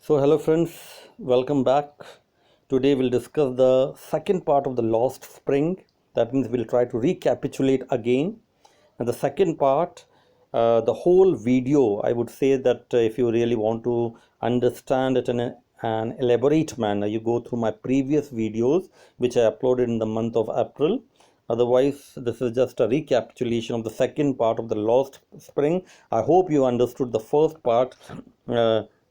So hello friends, welcome back. Today we'll discuss the second part of the Lost Spring. That means we'll try to recapitulate again. And the second part, the whole video, I would say that if you really want to understand it in an elaborate manner, you go through my previous videos which I uploaded in the month of April. Otherwise, this is just a recapitulation of the second part of the Lost Spring. I hope you understood the first part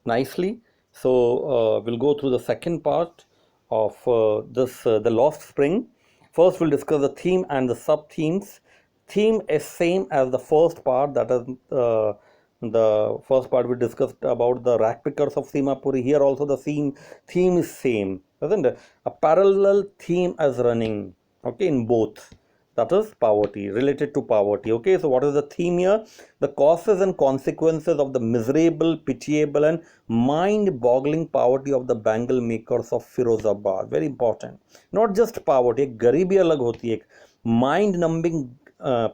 nicely. So we'll go through the second part of the Lost Spring. First, we'll discuss the theme and the sub themes. Theme is same as the first part. That is the first part we discussed about the rack pickers of Simapuri. Here also the theme is same, isn't it? A parallel theme is running, okay, in both. That is poverty, related to poverty. Okay, so what is the theme here? The causes and consequences of the miserable, pitiable and mind-boggling poverty of the bangle makers of Firozabad. Very important. Not just poverty, गरीबी अलग होती है, mind-numbing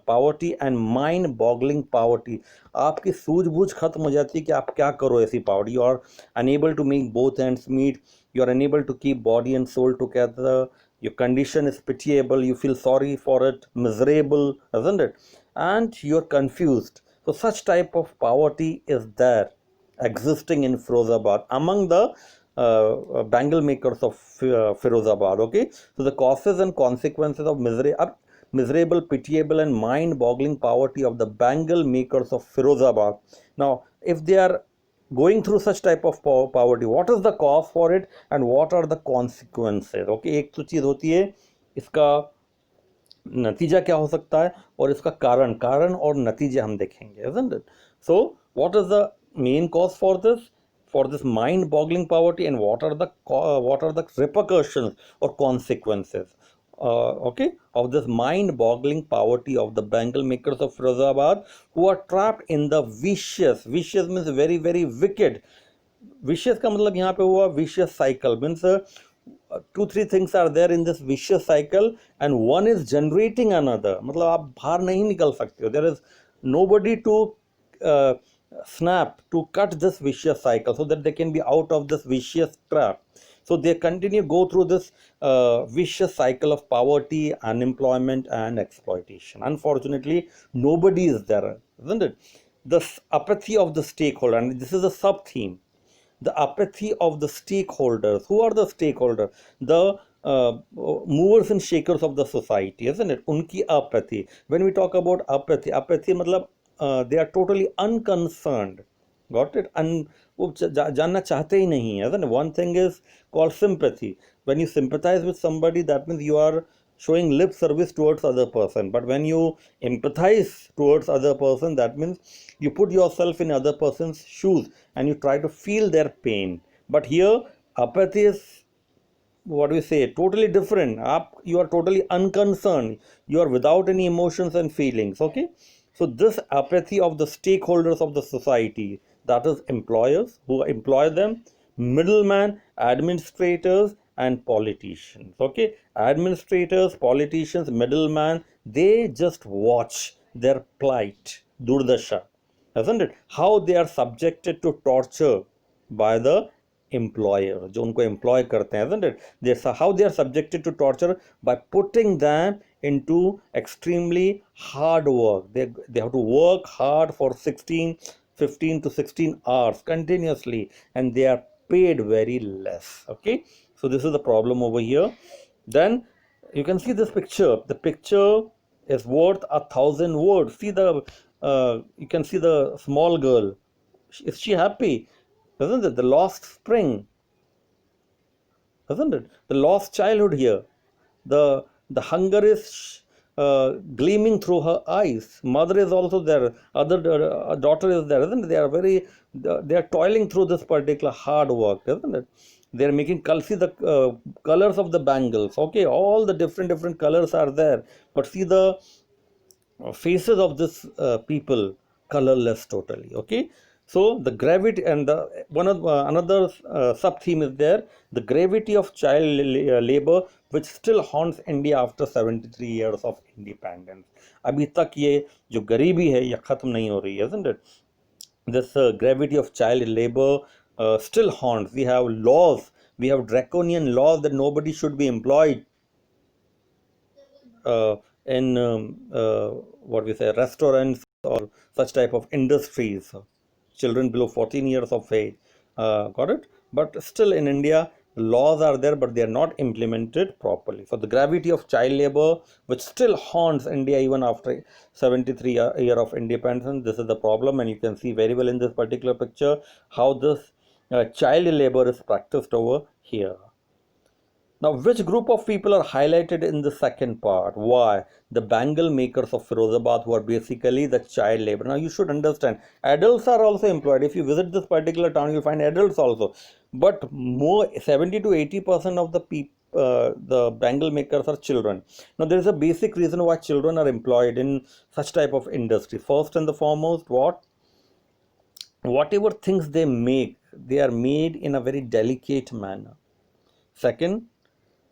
poverty and mind boggling poverty. आपकी सूझबूझ खत्म हो जाती है कि आप क्या करो ऐसी poverty. You are unable to make both ends meet. You are unable to keep body and soul together. Your condition is pitiable, you feel sorry for it, miserable, isn't it? And you're confused. So such type of poverty is there existing in Firozabad among the bangle makers of Firozabad. Okay, so the causes and consequences of miserable, pitiable and mind-boggling poverty of the bangle makers of Firozabad. Now, if they are going through such type of poverty, what is the cause for it and what are the consequences? Okay, एक तो चीज़ होती है इसका नतीजा क्या हो सकता है और इसका कारण और नतीजे हम देखेंगे, isn't it? So what is the main cause for this mind boggling poverty and what are the repercussions or consequences okay, of this mind-boggling poverty of the bangle makers of Firozabad, who are trapped in the vicious means very very wicked. Vicious का मतलब यहाँ पे हुआ vicious cycle, means 2-3 things are there in this vicious cycle and one is generating another. मतलब आप बाहर नहीं निकल सकते हो. There is nobody to snap to cut this vicious cycle so that they can be out of this vicious trap. So they continue go through this vicious cycle of poverty, unemployment and exploitation. Unfortunately, nobody is there, isn't it? The apathy of the stakeholder, and this is a sub theme. The apathy of the stakeholders. Who are the stakeholders? The movers and shakers of the society, isn't it? Unki apathy. When we talk about apathy matlab they are totally unconcerned. Got it? And वो जानना चाहते ही नहीं है, isn't it? One thing is called sympathy. When you sympathize with somebody, that means you are showing lip service towards other person. But when you empathize towards other person, that means you put yourself in other person's shoes and you try to feel their pain. But here apathy is, what do we say, totally different. You are totally unconcerned. You are without any emotions and feelings. Okay, so this apathy of the stakeholders of the society, that is employers who employ them, middlemen, administrators and politicians. Okay, administrators, politicians, middlemen, they just watch their plight, Durdasha, isn't it? How they are subjected to torture by the employer, जो उनको employ करते हैं, isn't it? How they are subjected to torture by putting them into extremely hard work. They have to work hard for 15 to 16 hours continuously and they are paid very less. Okay, so this is the problem over here. Then you can see this picture. The picture is worth 1,000 words. See you can see the small girl. Is she happy? Isn't it? The lost spring, isn't it? The lost childhood here. The hunger is gleaming through her eyes. Mother is also there. Other daughter is there, isn't it? They are toiling through this particular hard work, isn't it? They are making see the colors of the bangles. Okay, all the different colors are there. But see the faces of this people colorless totally. Okay, so the gravity and the another sub theme is there, the gravity of child labor which still haunts India after 73 years of independence. अभी तक ये जो गरीबी है ये खत्म नहीं हो रही है, isn't it? This gravity of child labor still haunts. We have laws, we have draconian laws that nobody should be employed uh, in what we say, restaurants or such type of industries. Children below 14 years of age, got it? But still in India, laws are there, but they are not implemented properly. So the gravity of child labor, which still haunts India even after 73 year of independence, this is the problem, and you can see very well in this particular picture how this child labor is practiced over here. Now, which group of people are highlighted in the second part? Why? The bangle makers of Firozabad, who are basically the child labor. Now, you should understand, adults are also employed. If you visit this particular town, you'll find adults also. But more 70 to 80% of the people, the bangle makers are children. Now, there is a basic reason why children are employed in such type of industry. First and the foremost, what? Whatever things they make, they are made in a very delicate manner. Second,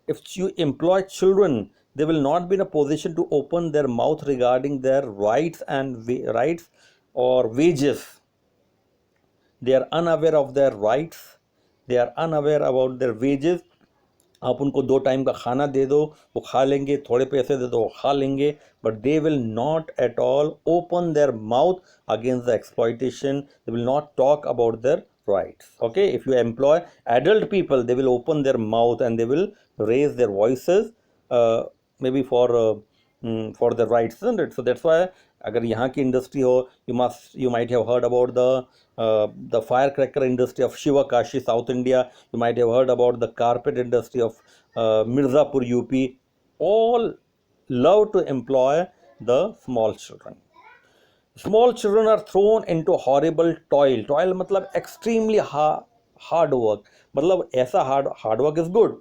if you employ children, they will not be in a position to open their mouth regarding their rights and rights or wages. They are unaware of their rights, they are unaware about their wages. आप उनको 2 time का खाना दे दो, वो खा लेंगे, थोड़े पैसे दे दो, वो खा लेंगे, but they will not at all open their mouth against the exploitation. They will not talk about their rights. Okay, if you employ adult people, they will open their mouth and they will raise their voices, maybe for the rights, isn't it? So that's why अगर यहाँ की industry हो, you might have heard about the firecracker industry of Shivakashi, South India. You might have heard about the carpet industry of Mirzapur, UP. All love to employ the small children. Small children are thrown into horrible toil. Toil मतलब extremely hard work. मतलब ऐसा hard work is good.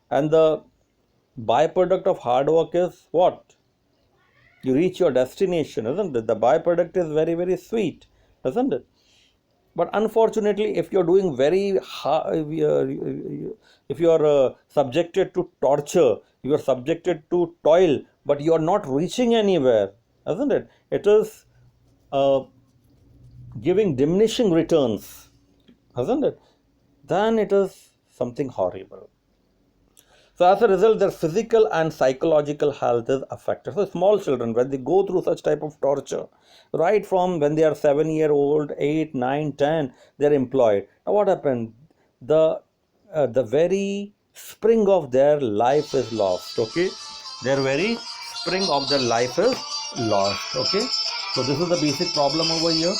And the byproduct of hard work is what? You reach your destination, isn't it? The byproduct is very, very sweet, isn't it? But unfortunately, if you're doing very hard, if you are subjected to torture, you are subjected to toil, but you are not reaching anywhere, isn't it? It is giving diminishing returns, isn't it? Then it is something horrible. So as a result, their physical and psychological health is affected. So small children, when they go through such type of torture, right from when they are 7-year-old, 8, 9, 10, they are employed. Now what happened? The very spring of their life is lost. Okay, their very spring of their life is lost. Okay, so this is the basic problem over here.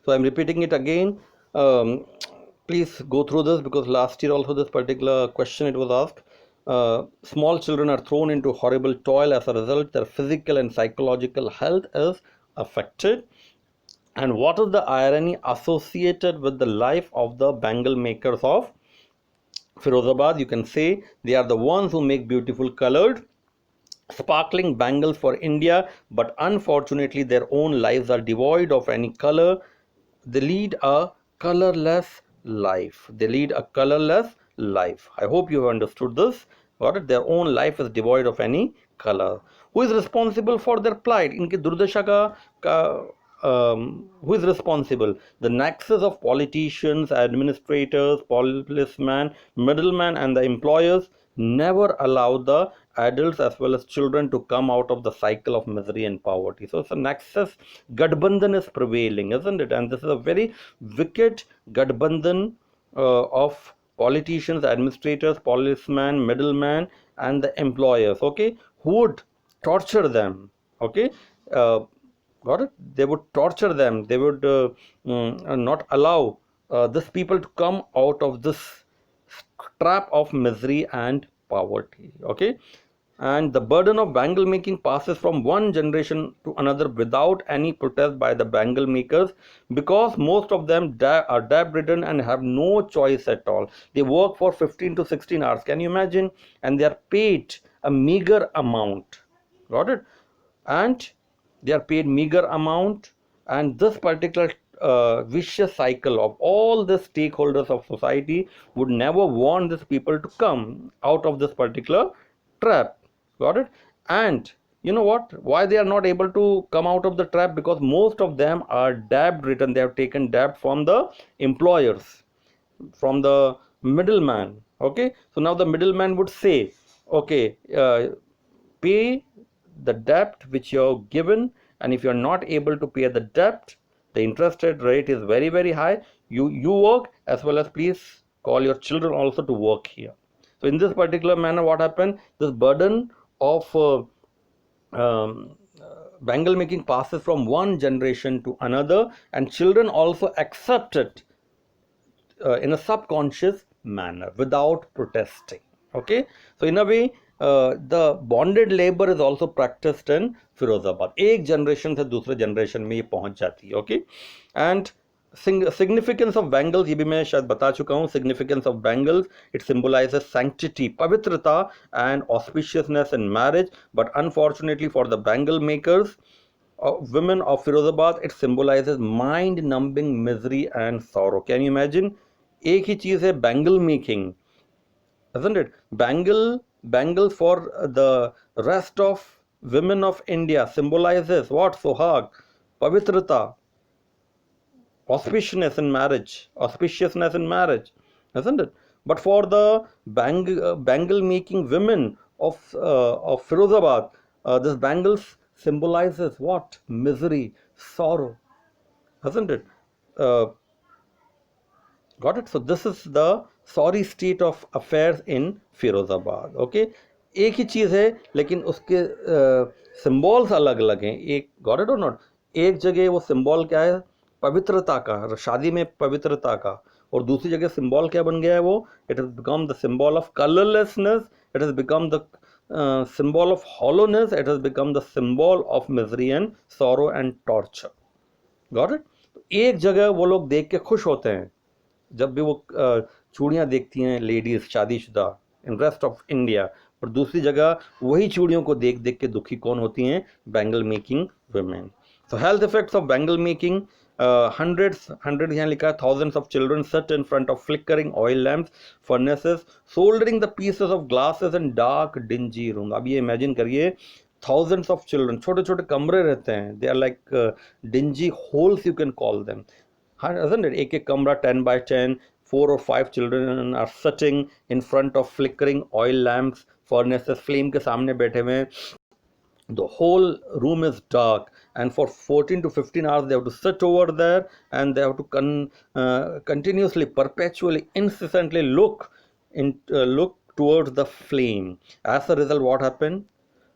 So I'm repeating it again. Please go through this, because last year also this particular question it was asked. Small children are thrown into horrible toil. As a result, their physical and psychological health is affected. And what is the irony associated with the life of the bangle makers of Firozabad? You can say they are the ones who make beautiful colored sparkling bangles for India, but unfortunately their own lives are devoid of any color. They lead a colorless life. They lead a colorless life. I hope you have understood this. Got it? Their own life is devoid of any color. Who is responsible for their plight? इनकी दुर्दशा का who is responsible? The nexus of politicians, administrators, policemen, middlemen, and the employers never allow the adults as well as children to come out of the cycle of misery and poverty. So it's a nexus. Gadbandhan is prevailing, isn't it? And this is a very wicked Gadbandhan of politicians, administrators, policemen, middlemen, and the employers. Okay, who would torture them? Okay. Got it? They would torture them. They would not allow these people to come out of this trap of misery and poverty. Okay, and the burden of bangle making passes from one generation to another without any protest by the bangle makers, because most of them are debt ridden and have no choice at all. They work for 15 to 16 hours. Can you imagine? And they are paid a meager amount. Got it? And they are paid meager amount, and this particular vicious cycle of all the stakeholders of society would never want these people to come out of this particular trap. Got it? And You know what? Why they are not able to come out of the trap? Because most of them are dabbed written. They have taken dab from the employers, from the middleman. Okay, so now the middleman would say, okay, pay the debt which you're given, and if you're not able to pay the debt, the interest rate is very, very high. You work, as well as please call your children also to work here. So in this particular manner, what happened, this burden of bangle making passes from one generation to another, and children also accept it in a subconscious manner without protesting. Okay, so in a way, the bonded labor is also practiced in Firozabad. एक generation से दूसरे generation में ये पहुंच जाती है. Okay, and significance of bangles, ये भी मैं शायद बता चुका हूँ. Significance of bangles, it symbolizes sanctity, पवित्रता and auspiciousness in marriage. But unfortunately for the bangle makers, women of Firozabad, it symbolizes mind-numbing misery and sorrow. Can you imagine? एक ही चीज है bangle making, isn't it? Bangles for the rest of women of India symbolizes what? Sohag, pavitrata, auspiciousness in marriage, isn't it? But for the bangle making women of Firozabad, this bangles symbolizes what? Misery, sorrow, isn't it? Got it? So this is the sorry state of affairs in Firozabad. Okay, एक ही चीज़ है लेकिन उसके symbols अलग अलग हैं. एक, got it और not, एक जगह वो सिम्बॉल क्या है? पवित्रता का, शादी में पवित्रता का, और दूसरी जगह सिम्बॉल क्या बन गया है? वो it has become the symbol of colourlessness, it has become the symbol of hollowness, it has become the symbol of misery and sorrow and torture. Got it? एक जगह वो लोग देख के खुश होते हैं जब भी वो चूड़ियाँ देखती हैं लेडीज शादीशुदा इन रेस्ट ऑफ इंडिया, पर दूसरी जगह वही चूड़ियों को देख देख के दुखी कौन होती हैं? Bangle making women. So health effects of bangle making, hundred यहाँ लिखा है, thousands of children sit in front of flickering oil lamps, furnaces, soldering the pieces of glasses in dark dingy room. अब ये इमेजिन करिए, thousands of children, छोटे छोटे कमरे रहते हैं, they are like dingy holes you can call them, isn't it? एक एक कमरा 10 by 10, 4 or 5 children are sitting in front of flickering oil lamps, furnaces, flame के सामने बैठे हुए हैं. The whole room is dark, and for 14 to 15 hours they have to sit over there, and they have to continuously, perpetually, incessantly look towards the flame. As a result, what happened?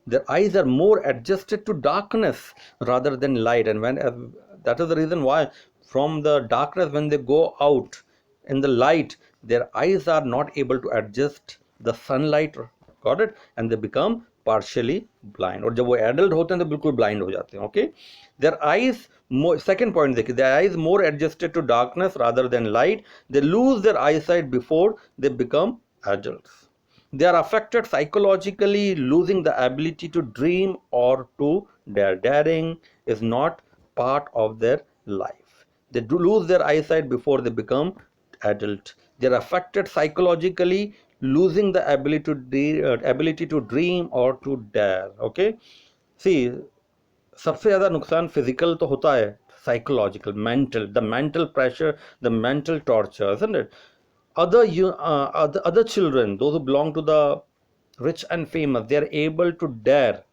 Their eyes are more adjusted to darkness rather than light, and that is the reason why from the darkness, when they go out in the light, their eyes are not able to adjust the sunlight. Got it? And they become partially blind. और जब वो adult होते हैं तो बिल्कुल blind हो जाते हैं. Okay, their eyes more, second point देखिए, their eyes more adjusted to darkness rather than light. They lose their eyesight before they become adults. They are affected psychologically, losing the ability to dream or to dare. Daring is not part of their life. They do lose their eyesight before they become adult. They are affected psychologically, losing the ability to dream or to dare. Okay, see, सबसे ज़्यादा नुकसान physical तो होता है, psychological, mental, the mental pressure, the mental torture, isn't it? Other children, those who belong to the rich and famous, they are able to dare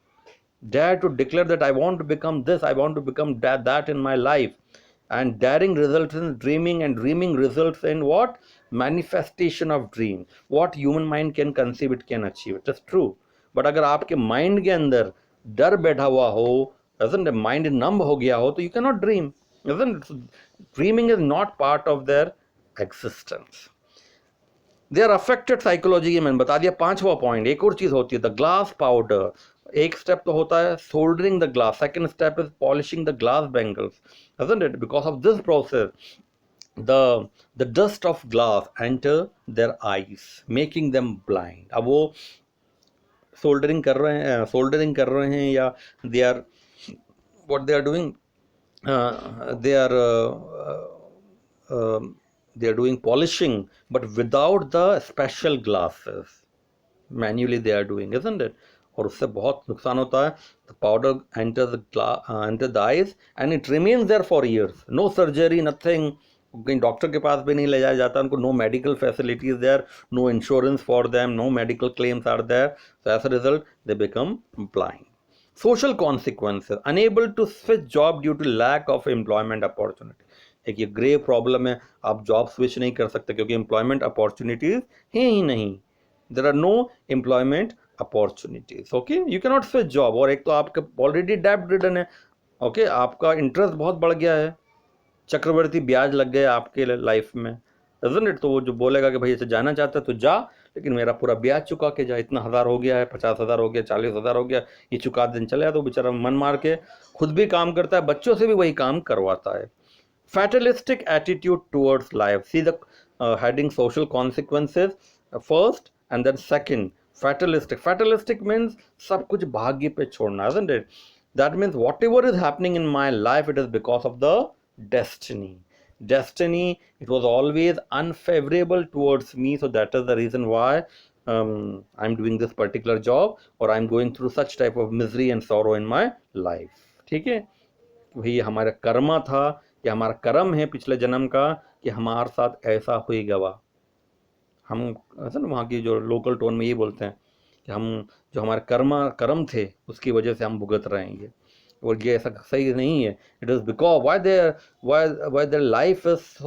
to declare that I want to become this, I want to become that in my life. And daring results in dreaming, and dreaming results in what? Manifestation of dream. What human mind can conceive, it can achieve. It is true. But अगर आपके mind के अंदर डर बैठा हुआ हो, isn't it, mind numb हो गया हो, तो you cannot dream, isn't it? So dreaming is not part of their existence. They are affected psychology. मैंने बता दिया. पांचवा पॉइंट, एक और चीज होती है, द ग्लास पाउडर. एक स्टेप तो होता है soldering the glass, second step is polishing the glass bangles, isn't it? Because of this process, the dust of glass enter their eyes, making them blind. अब वो सोल्डरिंग कर रहे हैं या they are what they are doing, they are doing polishing, but without the special glasses. Manually they are doing, isn't it? और उससे बहुत नुकसान होता है. The powder enter the eyes and it remains there for years. No surgery, nothing. कहीं doctor के पास भी नहीं ले जाया जाता उनको. No medical facilities there, no insurance for them, no medical claims are there. So as a result they become blind. Social consequences, unable to switch job due to lack of employment opportunity. एक ये grave problem है, आप job switch नहीं कर सकते क्योंकि employment opportunities हैं ही नहीं. There are no employment opportunities. Okay, you can not switch job. और एक तो आपका ऑलरेडी डेब्ट रिडन है. ओके, आपका इंटरेस्ट बहुत बढ़ गया है, चक्रवर्ती ब्याज लग गया आपके लाइफ में, isn't it? तो वो जो बोलेगा कि भाई ऐसे जाना चाहता है तो जा, लेकिन मेरा पूरा ब्याज चुका के जा. इतना हज़ार हो गया है, 50,000 हो गया, 40,000 हो गया, ये चुका दिन चले. तो बेचारा मन मार के खुद भी काम करता है, बच्चों से भी वही काम करवाता है. Fatalistic attitude towards life. See the heading social consequences first and then second fatalistic. Fatalistic means सब कुछ भाग्य पे छोड़ना, isn't it? That means whatever is happening in my life, it is because of the destiny. Destiny, it was always unfavorable towards me, so that is the reason why I'm doing this particular job, or I'm going through such type of misery and sorrow in my life. ठीक है, वही हमारा कर्मा था, या हमारा कर्म है पिछले जन्म का कि हमारे साथ ऐसा हुई गवा. हम ऐसा ना वहाँ की जो लोकल टोन में ये बोलते हैं कि हम जो हमारे कर्म थे उसकी वजह से हम भुगत रहे हैं ये, और ये ऐसा सही नहीं है. It is because why their life is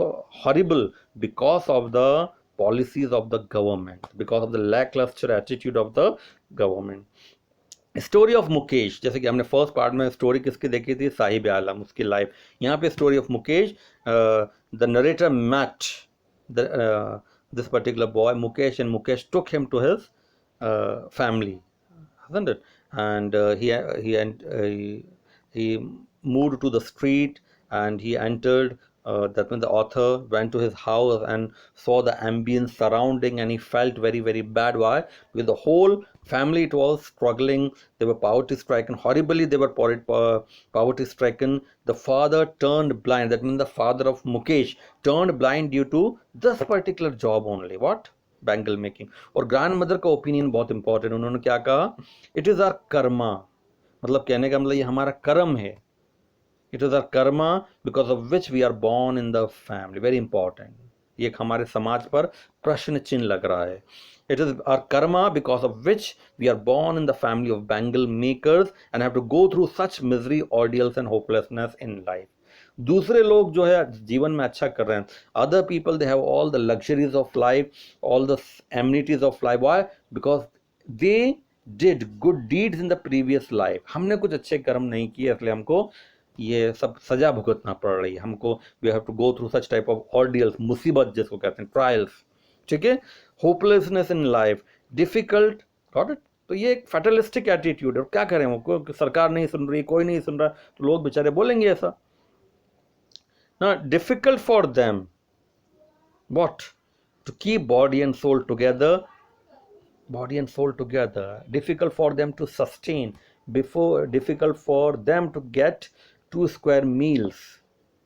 horrible because of the policies of the government, because of the lacklustre attitude of the government. Story of Mukesh, जैसे कि हमने फर्स्ट पार्ट में स्टोरी किसकी देखी थी, साहिब आलम, उसकी लाइफ. यहाँ पे story of Mukesh. The narrator met this particular boy Mukesh, and Mukesh took him to his family, isn't it? And he moved to the street and he entered. That means the author went to his house and saw the ambience surrounding, and he felt very, very bad. Why? Because the whole family, it was struggling. They were poverty stricken, horribly. They were poverty stricken. The father turned blind. That means the father of Mukesh turned blind due to this particular job only. What? Bangle making. और grandmother का opinion बहुत important. उन्होंने क्या कहा? It is our karma. मतलब कहने का मतलब ये हमारा कर्म है. It is our karma because of which we are born in the family. Very important. ये हमारे समाज पर प्रश्न चिन्ह लग रहा है. It is our karma because of which we are born in the family of bangle makers and have to go through such misery, ordeals and hopelessness in life. दूसरे लोग जो है जीवन में अच्छा कर रहे हैं. Other people, they have all the luxuries of life, all the amenities of life. Why? Because they did good deeds in the previous life. हमने कुछ अच्छे कर्म नहीं किए, इसलिए हमको ये सब सजा भुगतना पड़ रही है हमको. We have to go through such type of ordeals, मुसीबत जिसको कहते हैं, ट्रायल्स. ठीक है, hopelessness in life, difficult. Got it? तो ये एक फैटलिस्टिक एटीट्यूड है. क्या करें, वो सरकार नहीं सुन रही, कोई नहीं सुन रहा, तो लोग बेचारे बोलेंगे ऐसा ना. Difficult for them what? To keep body and soul together. Body and soul together. Difficult for them to sustain. Difficult for them to get 2 square meals,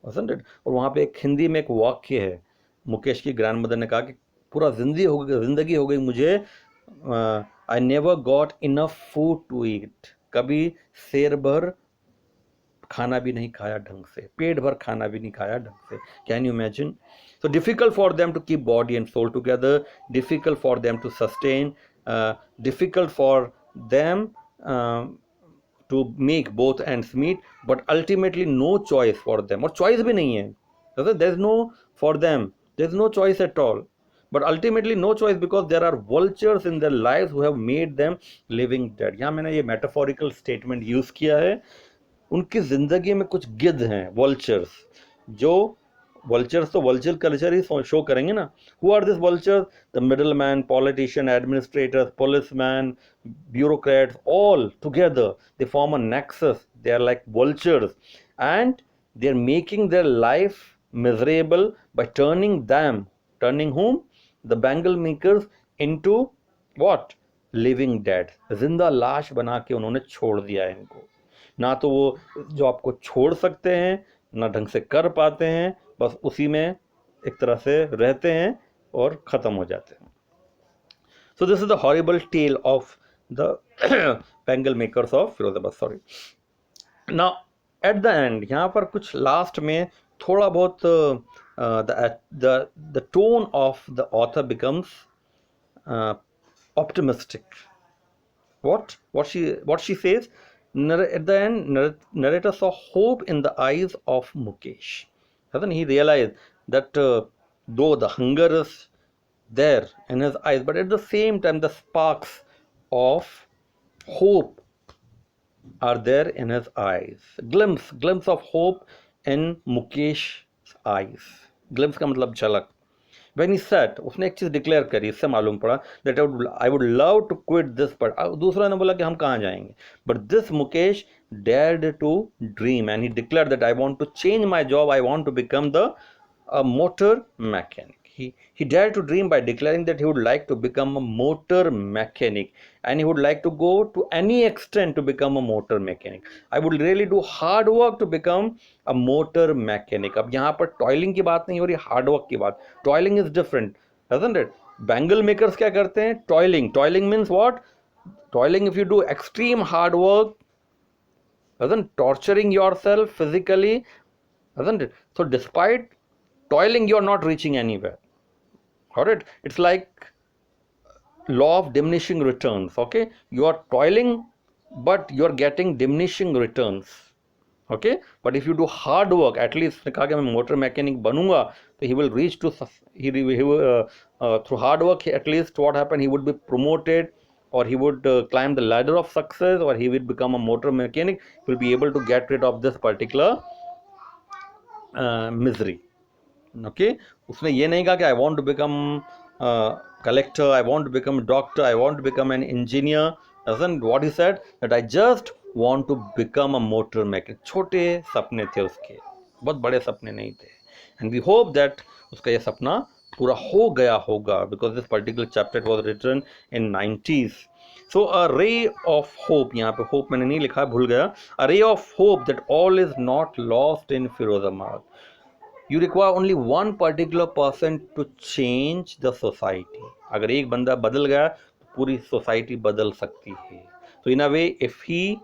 wasn't it? और वहाँ पे एक हिंदी में एक वाक्य है, मुकेश की ग्रैंड मदर ने कहा कि पूरा जिंदगी हो गई मुझे, I never got enough food to eat. कभी शेर भर खाना भी नहीं खाया ढंग से, पेट भर खाना भी नहीं खाया ढंग से. Can you imagine? So difficult for them to keep body and soul together, difficult for them to sustain, difficult for them to make both ends meet, but ultimately no choice for them. और choice भी नहीं है, there is no for them, there is no choice at all. But ultimately no choice because there are vultures in their lives who have made them living dead. यहाँ मैंने ये metaphorical statement use किया है. उनकी जिंदगी में कुछ गिद्ध हैं, vultures. जो vultures तो vulture कल्चर ही शो करेंगे ना. Who are these vultures? The middleman, politician, administrators, policemen, bureaucrats, all together they form a nexus. They are like vultures, and they are making their life miserable by turning whom? The bangle makers into what? Living dead. जिंदा लाश बना के उन्होंने छोड़ दिया है इनको. ना तो वो जो आपको छोड़ सकते हैं, ना ढंग से कर पाते हैं, बस उसी में एक तरह से रहते हैं और ख़त्म हो जाते हैं. So this is the horrible tale of the bangle makers of Firozabad. Sorry. Now at the end यहाँ पर कुछ last में थोड़ा बहुत the tone of the author becomes optimistic. What she says, at the end, narrator saw hope in the eyes of Mukesh. Hasn't he realized that though the hunger is there in his eyes, but at the same time the sparks of hope are there in his eyes. Glimpse of hope in Mukesh's eyes. Glimpse का मतलब झलक. When he said, उसने एक चीज declare करी, इससे मालूम पड़ा that I would love to quit this, but दूसरा ने बोला कि हम कहाँ जाएंगे. But this Mukesh dared to dream and he declared that I want to change my job. I want to become a motor mechanic. He dared to dream by declaring that he would like to become a motor mechanic and he would like to go to any extent to become a motor mechanic. I would really do hard work to become a motor mechanic. अब यहाँ पर toiling की बात नहीं हो रही, hard work की बात. Toiling is different, doesn't it? Bangle makers क्या करते हैं? Toiling means what? Toiling if you do extreme hard work, doesn't torturing yourself physically, doesn't it? So despite toiling, you are not reaching anywhere. All right, it's like law of diminishing returns. Okay, you are toiling but you are getting diminishing returns. Okay, but if you do hard work, at least कहा कि मैं motor mechanic बनूंगा, तो he will reach to through hard work at least what happened, he would be promoted or he would climb the ladder of success, or he will become a motor mechanic. He will be able to get rid of this particular misery. Okay, उसने ये नहीं कहा कि I want to become collector, I want to become a doctor, I want to become an engineer. Doesn't what he said, that I just want to become a motor mechanic. छोटे सपने थे उसके, बहुत बड़े सपने नहीं थे. And we hope that उसका ये सपना पूरा हो गया होगा, because this particular chapter was written in 90s. So a ray of hope, यहाँ पे hope मैंने नहीं लिखा, भूल गया. A ray of hope that all is not lost in Firozabad. You require only one particular person to change the society. अगर एक बंदा बदल गया तो पूरी सोसाइटी बदल सकती है. So in a way, if he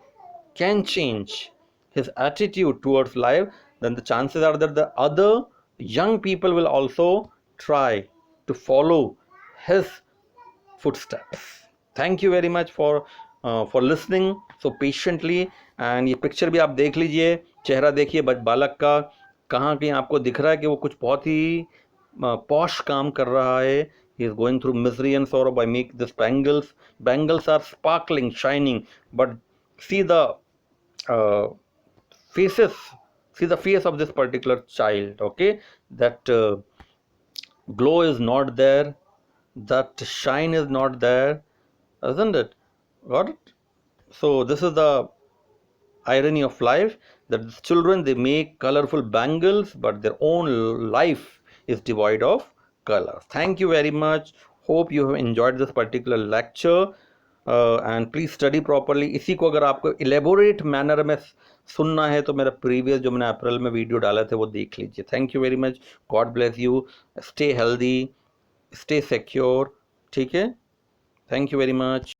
can change his attitude towards life, then the chances are that the other young people will also try to follow his footsteps. Thank you very much for listening so patiently. And ये picture भी आप देख लीजिए, चेहरा देखिए बालक का, कहाँ कहीं आपको दिख रहा है कि वो कुछ बहुत ही पॉश काम कर रहा है. He is going through misery and sorrow by making this bangles. Bangles are sparkling, shining, but see the faces, see the face of this particular child. Okay, that glow is not there, that shine is not there, isn't it? Got it? So this is the irony of life, that children, they make colorful bangles but their own life is devoid of color. Thank you very much. Hope you have enjoyed this particular lecture and please study properly. इसी को अगर आपको elaborate manner में सुनना है तो मेरा previous जो मैंने अप्रैल में वीडियो डाला था वो देख लीजिए. Thank you very much. God bless you. Stay healthy, stay secure. ठीक है? Thank you very much.